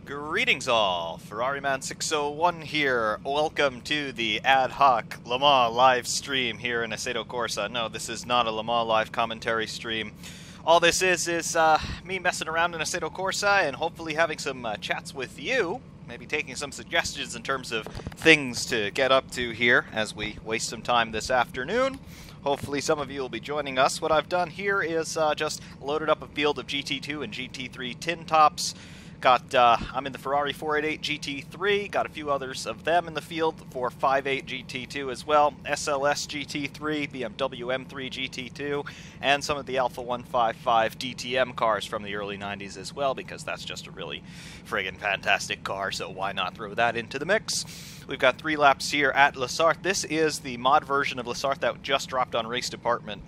Greetings all, Ferrariman601 here. Welcome to the ad hoc Le Mans live stream here in Assetto Corsa. No, this is not a Le Mans live commentary stream. All this is me messing around in Assetto Corsa and hopefully having some chats with you. Maybe taking some suggestions in terms of things to get up to here as we waste some time this afternoon. Hopefully some of you will be joining us. What I've done here is just loaded up a field of GT2 and GT3 tin tops. I'm in the Ferrari 488 GT3, got a few others of them in the field, the 458 GT2 as well, SLS GT3, BMW M3 GT2, and some of the Alpha 155 DTM cars from the early 90s as well, because that's just a really friggin' fantastic car, so why not throw that into the mix? We've got 3 laps here at Les Arts. This is the mod version of Les Arts that just dropped on Race Department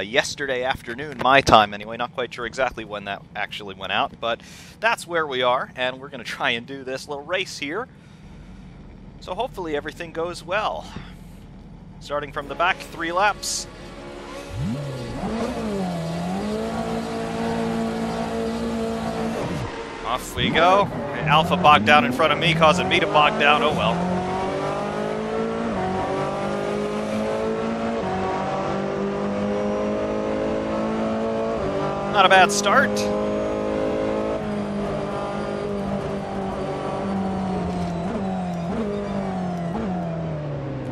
yesterday afternoon, my time anyway. Not quite sure exactly when that actually went out, but that's where we are, and we're going to try and do this little race here. So hopefully everything goes well. Starting from the back, 3 laps. Off we go. Alpha bogged down in front of me, causing me to bog down. Oh well. Not a bad start.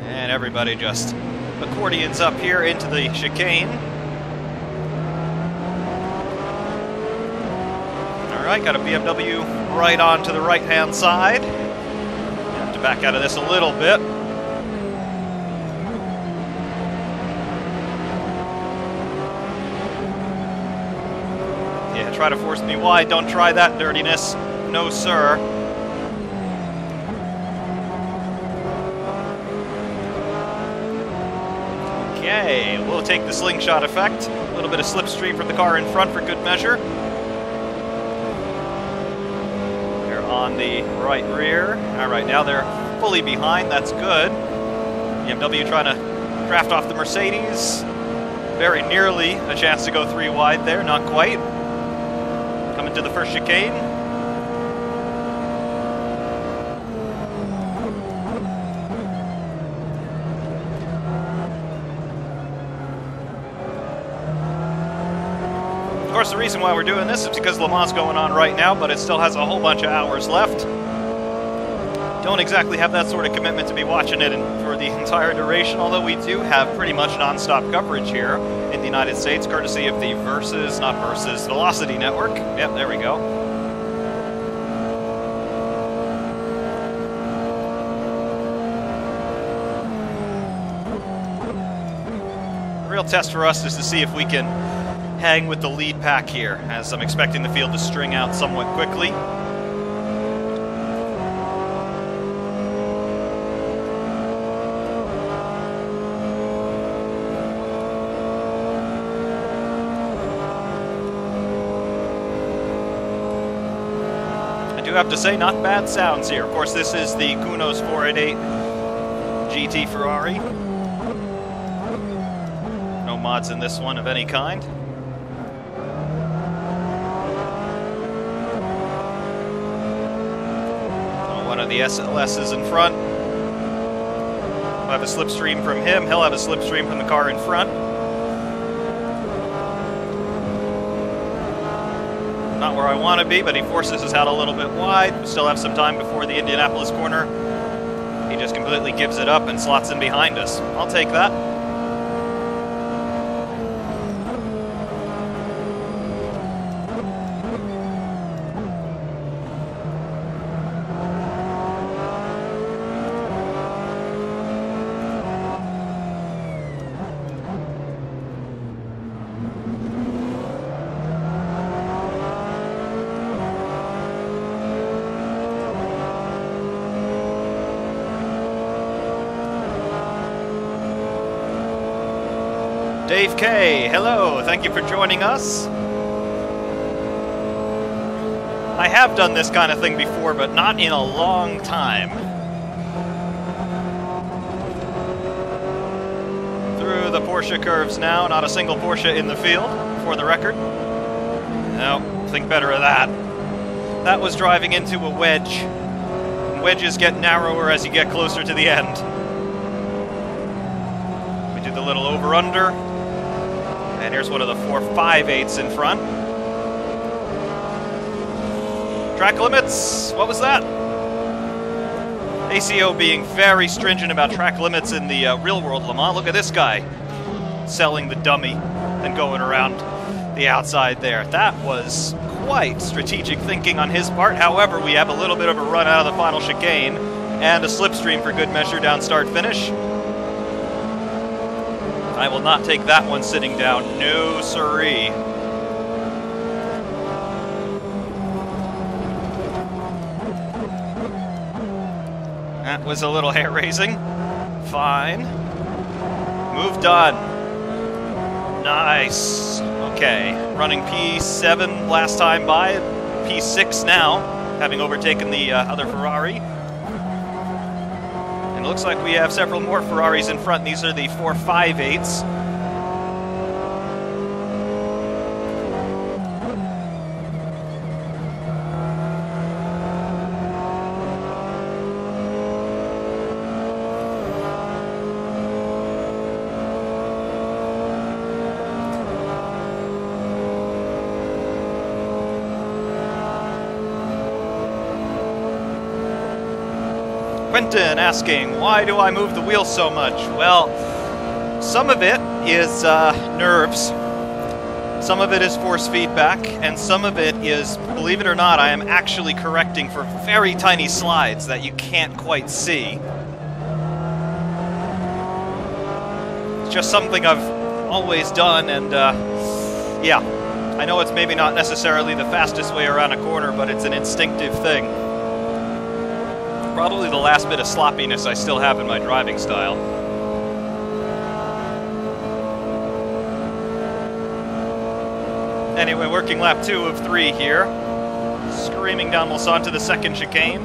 And everybody just accordions up here into the chicane. Alright, got a BMW right on to the right-hand side. Have to back out of this a little bit. Try to force me wide. Don't try that dirtiness. No, sir. Okay, we'll take the slingshot effect. A little bit of slipstream from the car in front for good measure. They're on the right rear. All right, now they're fully behind. That's good. BMW trying to draft off the Mercedes. Very nearly a chance to go 3 wide there. Not quite. Coming to the first chicane. Of course, the reason why we're doing this is because Le Mans is going on right now, but it still has a whole bunch of hours left. Don't exactly have that sort of commitment to be watching it for the entire duration, although we do have pretty much non-stop coverage here in the United States, courtesy of the Velocity Network. Yep, there we go. The real test for us is to see if we can hang with the lead pack here, as I'm expecting the field to string out somewhat quickly. I have to say, not bad sounds here. Of course, this is the Kuno's 488 GT Ferrari. No mods in this one of any kind. One of the SLS's in front. We'll have a slipstream from him. He'll have a slipstream from the car in front. Not where I want to be, but he forces us out a little bit wide. We still have some time before the Indianapolis corner. He just completely gives it up and slots in behind us. I'll take that. Dave K, hello, thank you for joining us. I have done this kind of thing before, but not in a long time. Through the Porsche curves now, not a single Porsche in the field, for the record. No, think better of that. that was driving into a wedge. Wedges get narrower as you get closer to the end. We do the little over-under. And here's one of the 4.58s in front. Track limits, what was that? ACO being very stringent about track limits in the real-world Le Mans. Look at this guy selling the dummy and going around the outside there. That was quite strategic thinking on his part. However, we have a little bit of a run out of the final chicane and a slipstream for good measure down start-finish. I will not take that one sitting down. No siree. That was a little hair-raising. Fine. Move done. Nice. Okay. Running P7 last time by. P6 now, having overtaken the other Ferrari. And it looks like we have several more Ferraris in front. These are the 4.58s. Quentin asking, why do I move the wheel so much? Well, some of it is nerves, some of it is force feedback, and some of it is, believe it or not, I am actually correcting for very tiny slides that you can't quite see. It's just something I've always done, and yeah, I know it's maybe not necessarily the fastest way around a corner, but it's an instinctive thing. Probably the last bit of sloppiness I still have in my driving style. Anyway, working lap 2 of 3 here. Screaming down Mulsanne to the second chicane.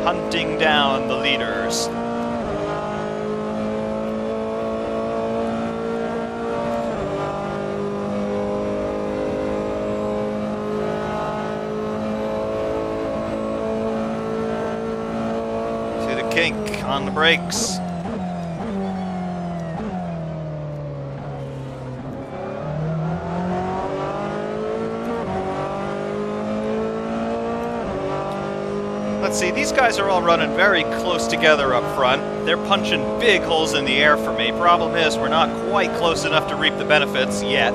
Hunting down the leaders. Kink on the brakes. Let's see, these guys are all running very close together up front. They're punching big holes in the air for me. Problem is, we're not quite close enough to reap the benefits yet.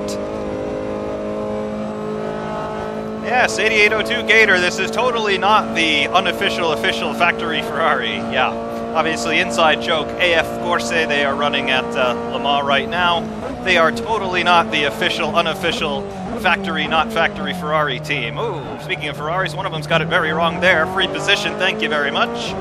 Yes, 8802 Gator, this is totally not the unofficial official factory Ferrari. Yeah, obviously inside joke, AF Corsa, they are running at Le Mans right now. They are totally not the official, unofficial factory, not factory Ferrari team. Ooh, speaking of Ferraris, one of them's got it very wrong there. Free position, thank you very much.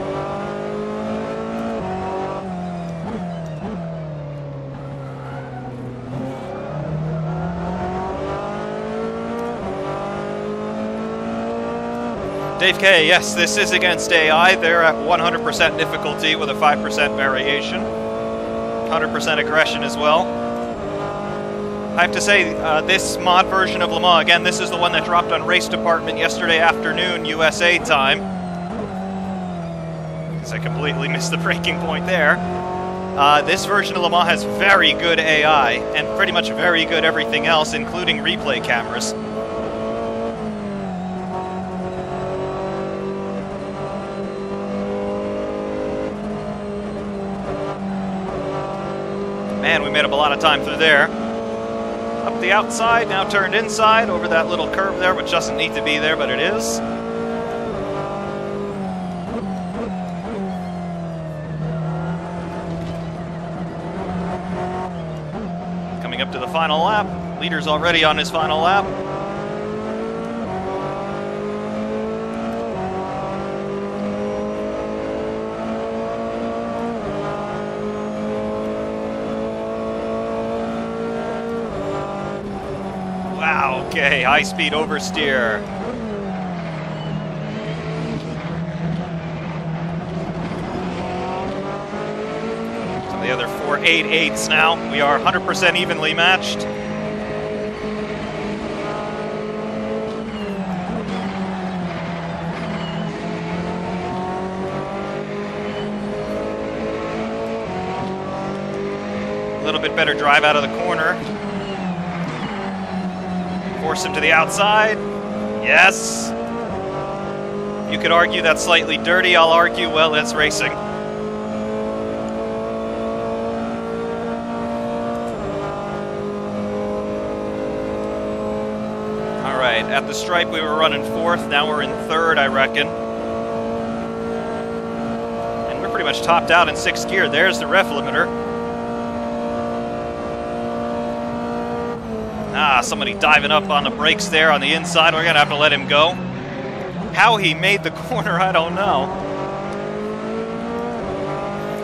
Dave K, yes, this is against AI. They're at 100% difficulty with a 5% variation. 100% aggression as well. I have to say, this mod version of Le Mans, again, this is the one that dropped on Race Department yesterday afternoon, USA time. Because I completely missed the breaking point there. This version of Le Mans has very good AI, and pretty much very good everything else, including replay cameras. Man, we made up a lot of time through there. Up the outside, now turned inside, over that little curve there, which doesn't need to be there, but it is. Coming up to the final lap. Leader's already on his final lap. Wow, okay, high-speed oversteer. other 4.88s now. We are 100% evenly matched. A little bit better drive out of the corner. Force him to the outside. Yes. You could argue that's slightly dirty. I'll argue, well, that's racing. All right, at the stripe we were running 4th. Now we're in 3rd, I reckon. And we're pretty much topped out in 6th gear. There's the ref limiter. Somebody diving up on the brakes there on the inside. We're going to have to let him go. How he made the corner, I don't know.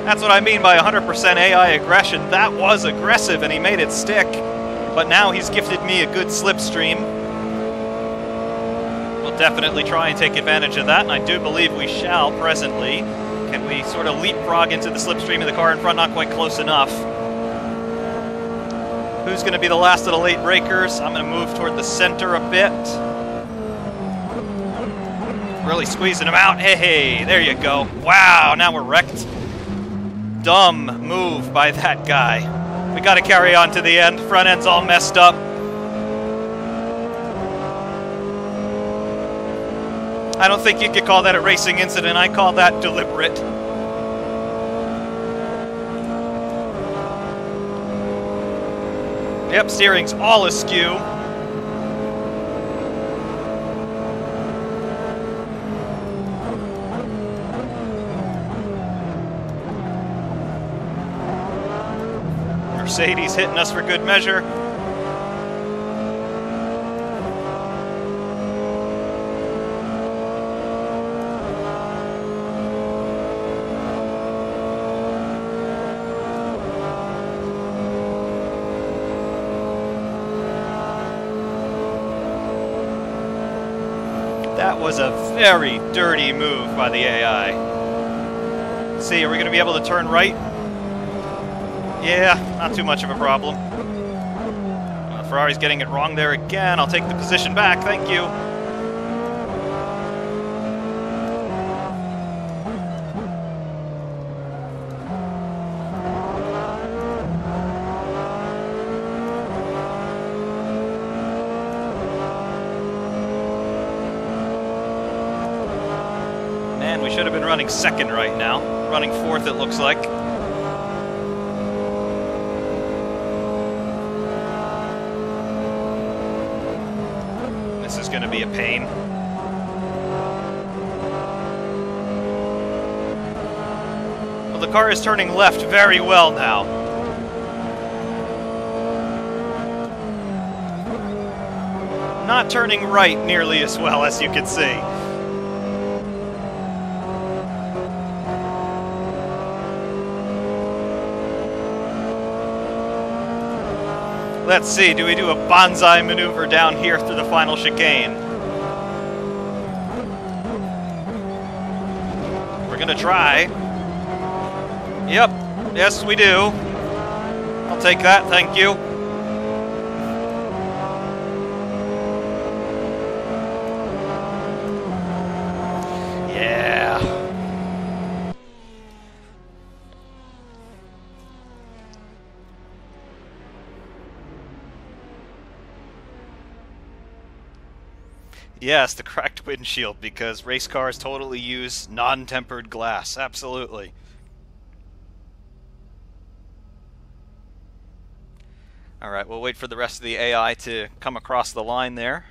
That's what I mean by 100% AI aggression. That was aggressive, and he made it stick. But now he's gifted me a good slipstream. We'll definitely try and take advantage of that, and I do believe we shall presently. Can we sort of leapfrog into the slipstream of the car in front? Not quite close enough. Who's going to be the last of the late breakers? I'm going to move toward the center a bit. Really squeezing him out. Hey, there you go. Wow, now we're wrecked. Dumb move by that guy. We got to carry on to the end. Front end's all messed up. I don't think you could call that a racing incident. I call that deliberate. Yep, steering's all askew. Mercedes hitting us for good measure. That was a very dirty move by the AI. Let's see, are we going to be able to turn right? Yeah, not too much of a problem. Ferrari's getting it wrong there again. I'll take the position back, thank you. Man, we should have been running 2nd right now. Running 4th, it looks like. This is going to be a pain. Well, the car is turning left very well now. Not turning right nearly as well, as you can see. Let's see, do we do a bonsai maneuver down here through the final chicane? We're gonna try. Yep, yes we do. I'll take that, thank you. Yeah. Yes, the cracked windshield, because race cars totally use non-tempered glass. Absolutely. Alright, we'll wait for the rest of the AI to come across the line there.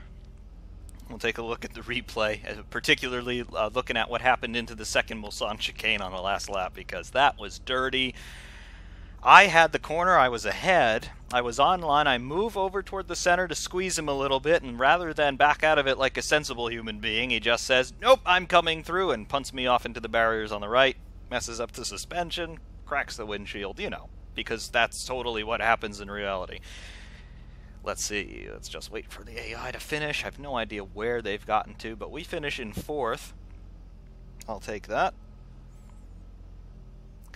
We'll take a look at the replay, particularly looking at what happened into the second Mulsanne chicane on the last lap, because that was dirty. I had the corner, I was ahead, I was on line, I move over toward the center to squeeze him a little bit, and rather than back out of it like a sensible human being, he just says, nope, I'm coming through, and punts me off into the barriers on the right, messes up the suspension, cracks the windshield, you know, because that's totally what happens in reality. Let's see, let's just wait for the AI to finish. I have no idea where they've gotten to, but we finish in 4th. I'll take that.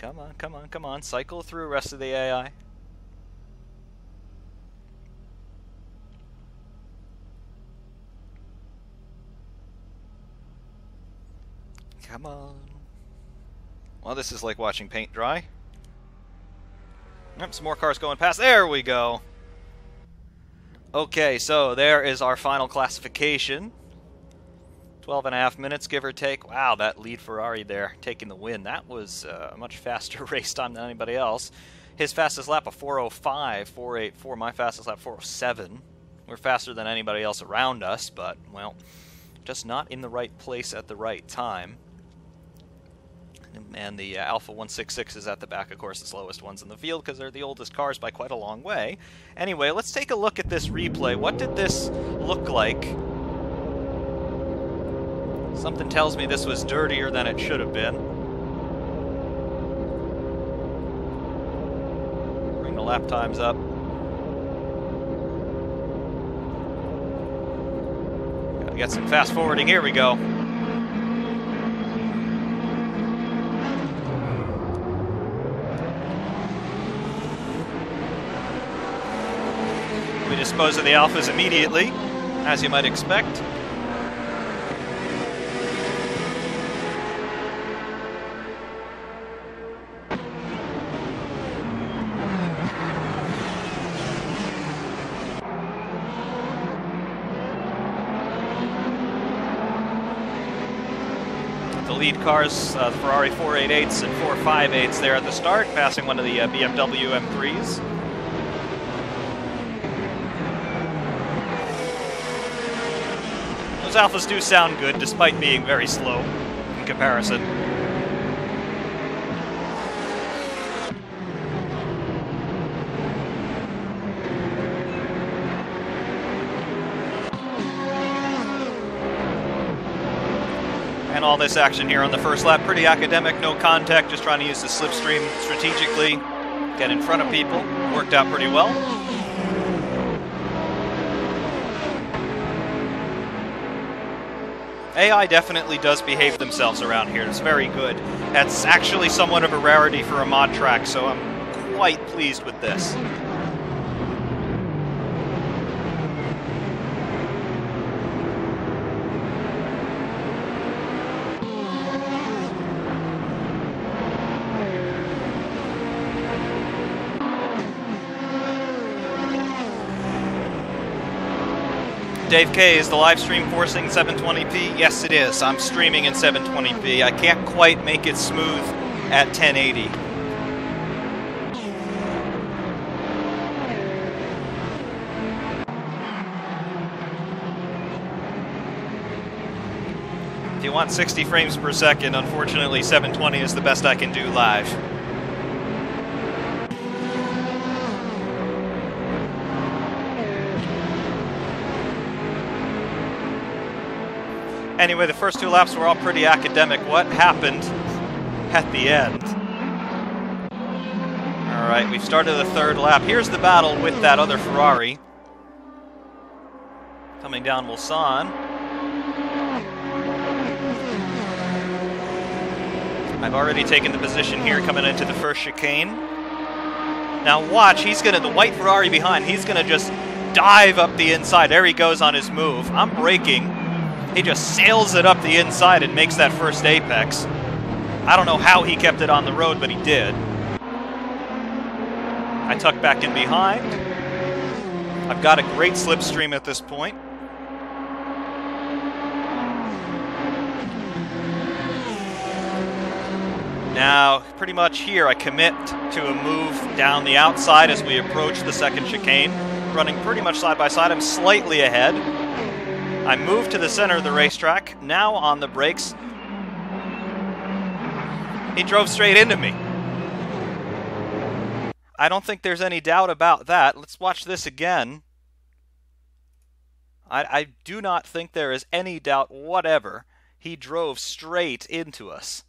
Come on, come on, come on. Cycle through rest of the AI. Come on. Well, this is like watching paint dry. Yep, some more cars going past. There we go. Okay, so there is our final classification. 12.5 minutes, give or take. Wow, that lead Ferrari there, taking the win. That was a much faster race time than anybody else. His fastest lap, a 4:05, 4:84. My fastest lap, 4:07. We're faster than anybody else around us, but, well, just not in the right place at the right time. And the Alpha 166 is at the back, of course, the slowest ones in the field, because they're the oldest cars by quite a long way. Anyway, let's take a look at this replay. What did this look like? Something tells me this was dirtier than it should have been. Bring the lap times up. Gotta get some fast forwarding. Here we go. We dispose of the Alphas immediately, as you might expect. The lead cars, the Ferrari 488s and 458s there at the start, passing one of the BMW M3s. Those Alphas do sound good, despite being very slow in comparison. And all this action here on the first lap, pretty academic, no contact, just trying to use the slipstream strategically, get in front of people. Worked out pretty well. AI definitely does behave themselves around here. It's very good. That's actually somewhat of a rarity for a mod track, so I'm quite pleased with this. Dave K, is the live stream forcing 720p? Yes, it is. I'm streaming in 720p. I can't quite make it smooth at 1080. If you want 60 frames per second, unfortunately 720 is the best I can do live. Anyway, the first two laps were all pretty academic. What happened at the end? All right, we've started the third lap. Here's the battle with that other Ferrari. Coming down Mulsanne. I've already taken the position here coming into the first chicane. Now watch, the white Ferrari behind, he's gonna just dive up the inside. There he goes on his move. I'm braking. He just sails it up the inside and makes that first apex. I don't know how he kept it on the road, but he did. I tuck back in behind. I've got a great slipstream at this point. Now, pretty much here, I commit to a move down the outside as we approach the second chicane. Running pretty much side by side. I'm slightly ahead. I move to the center of the racetrack, now on the brakes. He drove straight into me. I don't think there's any doubt about that. Let's watch this again. I do not think there is any doubt whatever. He drove straight into us.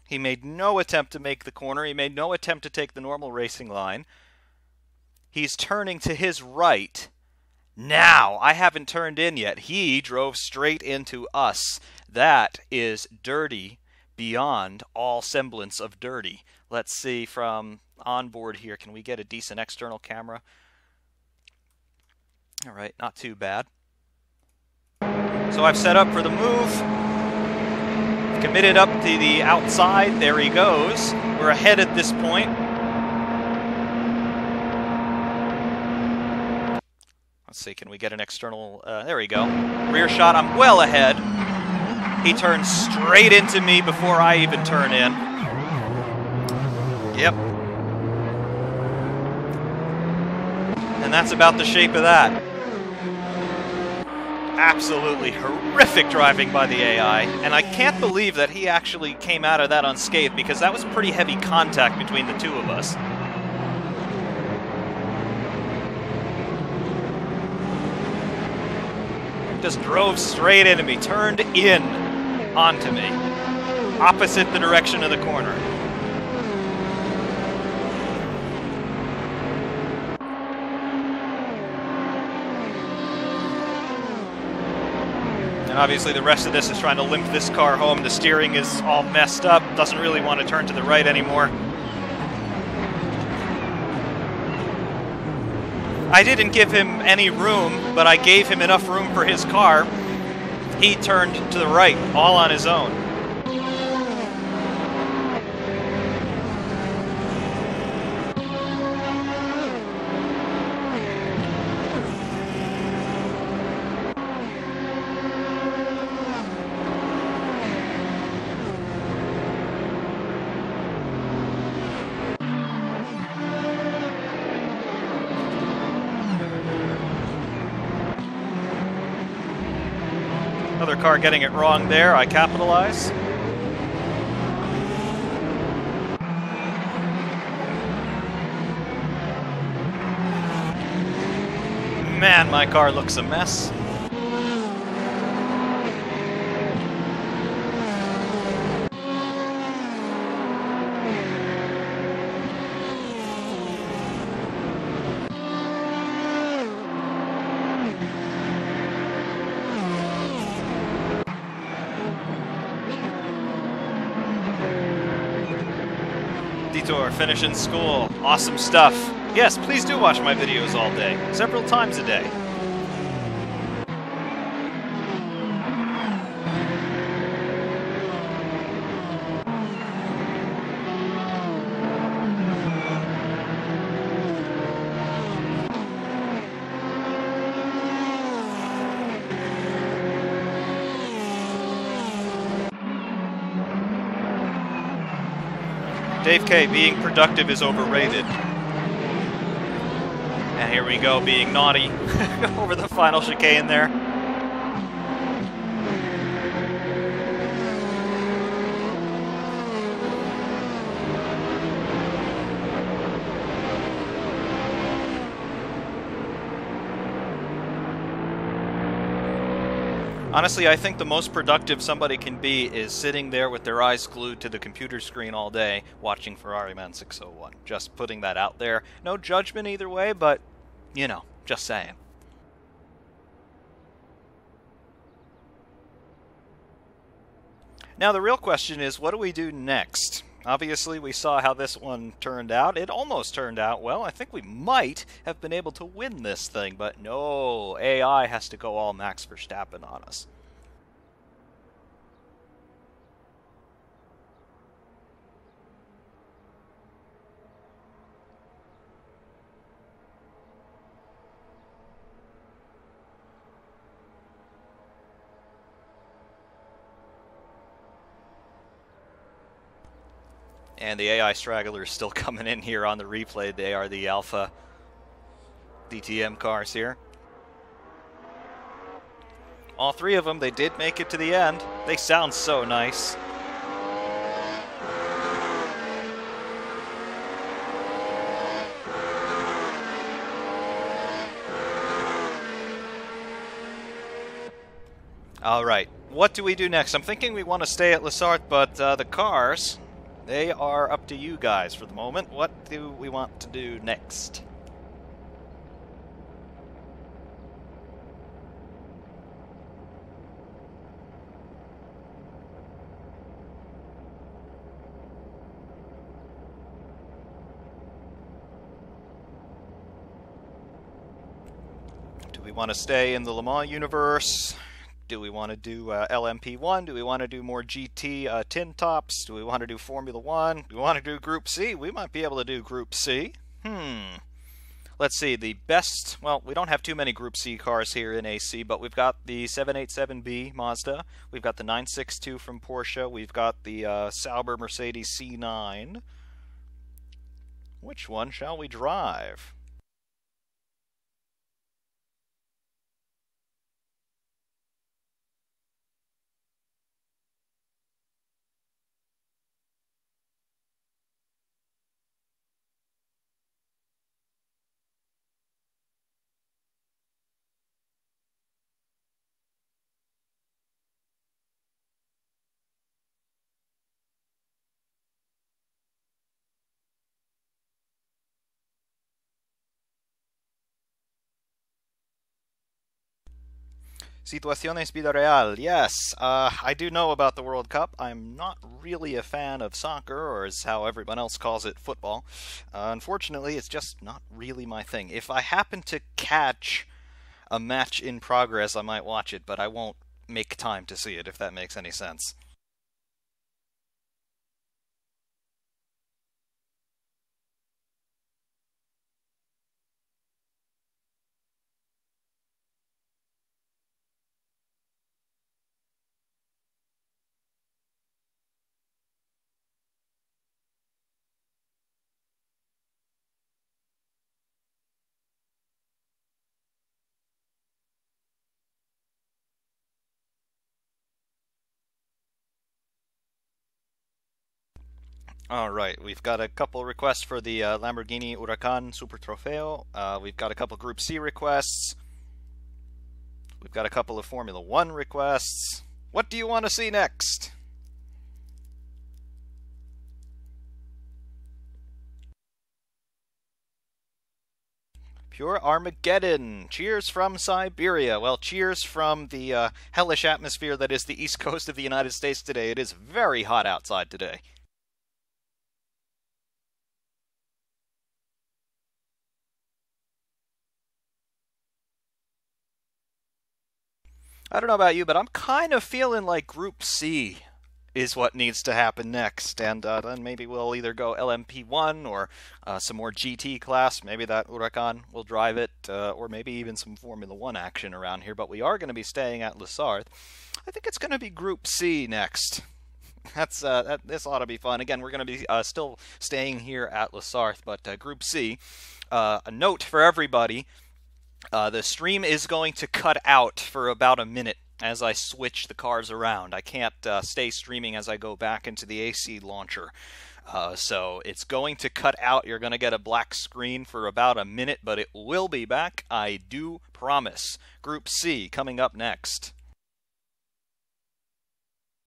He made no attempt to make the corner. He made no attempt to take the normal racing line. He's turning to his right. Now, I haven't turned in yet. He drove straight into us. That is dirty beyond all semblance of dirty. Let's see from onboard here. Can we get a decent external camera? All right, not too bad. So I've set up for the move. Committed up to the outside. There he goes. We're ahead at this point. Let's see, can we get an external... there we go. Rear shot, I'm well ahead. He turns straight into me before I even turn in. Yep. And that's about the shape of that. Absolutely horrific driving by the AI, and I can't believe that he actually came out of that unscathed, because that was pretty heavy contact between the two of us. Just drove straight into me, turned in onto me, opposite the direction of the corner. And obviously the rest of this is trying to limp this car home. The steering is all messed up, doesn't really want to turn to the right anymore. I didn't give him any room, but I gave him enough room for his car. He turned to the right, all on his own. Another car getting it wrong there, I capitalize. Man, my car looks a mess. Detour, finishing school. Awesome stuff. Yes, please do watch my videos all day, several times a day. Dave K, being productive is overrated. And here we go, being naughty over the final chicane there. Honestly, I think the most productive somebody can be is sitting there with their eyes glued to the computer screen all day watching Ferrariman601. Just putting that out there. No judgment either way, but, you know, just saying. Now the real question is, what do we do next? Obviously, we saw how this one turned out. It almost turned out well. I think we might have been able to win this thing, but no, AI has to go all Max Verstappen on us. And the AI Straggler is still coming in here on the replay. They are the Alpha DTM cars here. All three of them, they did make it to the end. They sound so nice. All right, what do we do next? I'm thinking we want to stay at Lessart, but the cars... they are up to you guys for the moment. What do we want to do next? we want to stay in the Le Mans universe? Do we want to do LMP1? Do we want to do more GT tin tops? Do we want to do Formula 1? Do we want to do Group C? We might be able to do Group C. Let's see, the best, well, we don't have too many Group C cars here in AC, but we've got the 787B Mazda, we've got the 962 from Porsche, we've got the Sauber Mercedes C9. Which one shall we drive? Situaciones Vida Real. Yes, I do know about the World Cup. I'm not really a fan of soccer, or as how everyone else calls it, football. Unfortunately, it's just not really my thing. If I happen to catch a match in progress, I might watch it, but I won't make time to see it, if that makes any sense. Alright, we've got a couple requests for the Lamborghini Huracan Super Trofeo. We've got a couple Group C requests. We've got a couple of Formula 1 requests. What do you want to see next? Pure Armageddon. Cheers from Siberia. Well, cheers from the hellish atmosphere that is the east coast of the United States today. It is very hot outside today. I don't know about you, but I'm kind of feeling like Group C is what needs to happen next, and then maybe we'll either go LMP1 or some more GT class. Maybe that Huracan will drive it, or maybe even some Formula 1 action around here, but we are going to be staying at Le Sarthe. I think it's going to be Group C next. This ought to be fun. Again, we're going to be still staying here at Le Sarthe, but Group C. A note for everybody. The stream is going to cut out for about a minute as I switch the cars around. I can't stay streaming as I go back into the AC launcher. So it's going to cut out. You're going to get a black screen for about a minute, but it will be back. I do promise. Group C coming up next.